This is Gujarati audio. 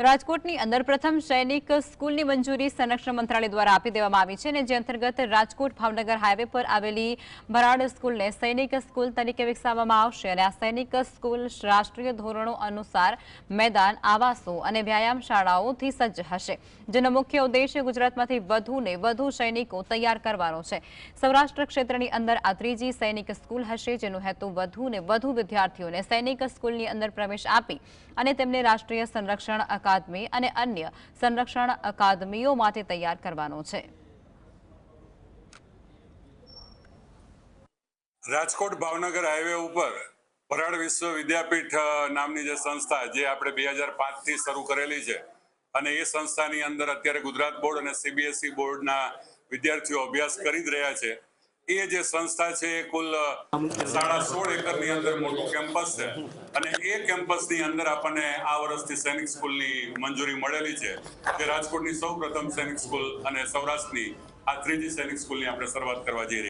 રાજકોટની અંદર પ્રથમ સૈનિક સ્કૂલની મંજૂરી સંરક્ષણ મંત્રાલય દ્વારા આપી દેવામાં આવી છે અને જે અંતર્ગત રાજકોટ ભાવનગર હાઈવે પર આવેલી ભરાડ સ્કૂલને સૈનિક સ્કૂલ તરીકે વિકસાવવામાં આવશે અને આ સૈનિક સ્કૂલ રાષ્ટ્રીય ધોરણો અનુસાર મેદાન, આવાસો અને વ્યાયામ શાળાઓથી સજ્જ હશે, જેનો મુખ્ય ઉદ્દેશ્ય ગુજરાતમાંથી વધુને વધુ સૈનિકો તૈયાર કરવાનો છે। સૌરાષ્ટ્ર ક્ષેત્રની અંદર આ ત્રીજી સૈનિક સ્કૂલ હશે, જેનો હેતુ વધુને વધુ વિદ્યાર્થીઓને સૈનિક સ્કૂલની અંદર પ્રવેશ આપી અને તેમને રાષ્ટ્રીય સંરક્ષણ અકાદમી અને અન્ય સંરક્ષણ અકાદમીઓ માટે તૈયાર કરવાનો છે। રાજકોટ ભાવનગર હાઈવે ઉપર ભરાડ વિશ્વ વિદ્યાપીઠ નામની જે સંસ્થા જે આપણે 2005 થી શરૂ કરેલી છે અને એ સંસ્થાની અંદર અત્યારે ગુજરાત બોર્ડ અને સીબીએસઈ બોર્ડના વિદ્યાર્થીઓ અભ્યાસ કરી જ રહ્યા છે। એ જે સંસ્થા છે એ કુલ 16.5 એકરની અંદર મોટું કેમ્પસ છે અને એ કેમ્પસની અંદર આપણને આ વર્ષથી સૈનિક સ્કૂલની મંજૂરી મળેલી છે, જે રાજકોટની સૌપ્રથમ સૈનિક સ્કૂલ અને સૌરાષ્ટ્રની આ ત્રીજી સૈનિક સ્કૂલની આપણે શરૂઆત કરવા જઈ રહી છીએ।